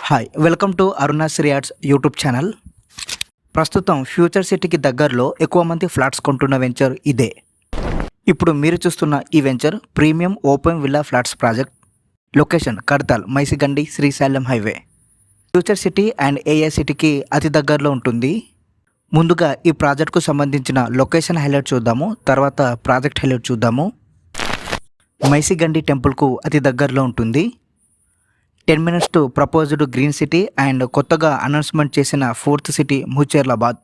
Hi welcome to Arunasri ads YouTube channel. ప్రస్తుతం future సిటీకి దగ్గరలో ఎక్కువ మంది ఫ్లాట్స్ కొంటున్న వెంచర్ ఇదే. ఇప్పుడు మీరు చూస్తున్న ఈ venture premium open villa flats project. Location Kadthal, Maisigandi, Srisailam highway. Future city and AI సిటీకి అతి దగ్గరలో ఉంటుంది. ముందుగా ఈ ప్రాజెక్ట్కు సంబంధించిన లొకేషన్ హైలైట్ చూద్దాము, తర్వాత ప్రాజెక్ట్ హైలైట్ చూద్దాము. మైసిగండి టెంపుల్కు అతి దగ్గరలో ఉంటుంది. 10 minutes to proposed green city and కొత్తగా అనౌన్స్మెంట్ చేసిన 4th city Mucherlabad.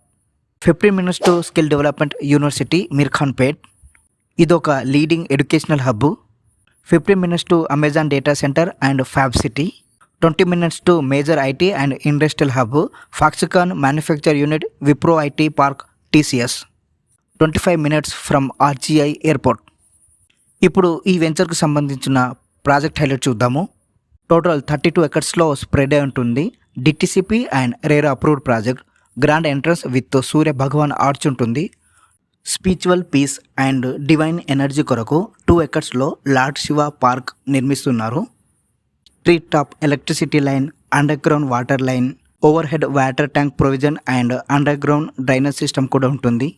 15 minutes to skill development university Meerkhanpet. ఇదొక leading educational hub. 15 minutes to Amazon data centre and fab city. 20 minutes to major IT and industrial hub Foxconn manufacture unit, Wipro IT park, TCS. 25 minutes from RGI airport. ఇప్పుడు ఈ వెంచర్కు సంబంధించిన project highlight చూద్దాము. Total 32 acresలో spread అయి ఉంటుంది. DTCP and RERA approved project. Grand entrance with Surya Bhagavan arch ఉంటుంది. Spiritual peace and divine energy కొరకు 2 acresలో లార్డ్ శివ పార్క్ నిర్మిస్తున్నారు. Street top electricity line, under ground water line, over head water tank provision and under ground drainage system కూడా ఉంటుంది.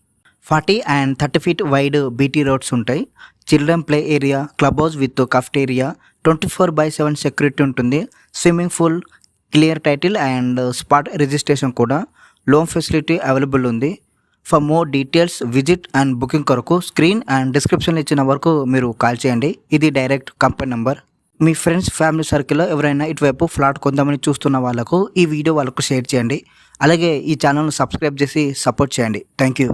40 and 30 feet wide BT roads ఉంటాయి. Children play area, club house with cafeteria, 24/7 security ఉంటుంది. Swimming pool, clear title and spot registration కూడా. Loan facility available ఉంది. For more details visit and booking కొరకు screen and description ఇచ్చిన వరకు మీరు call చేయండి. ఇది డైరెక్ట్ కంపెనీ నెంబర్. మీ friends, family సర్కిల్లో ఎవరైనా ఇటువైపు ఫ్లాట్ కొందామని చూస్తున్న వాళ్ళకు ఈ వీడియో వాళ్ళకు షేర్ చేయండి. అలాగే ఈ ఛానల్ను సబ్స్క్రైబ్ చేసి సపోర్ట్ చేయండి. Thank you.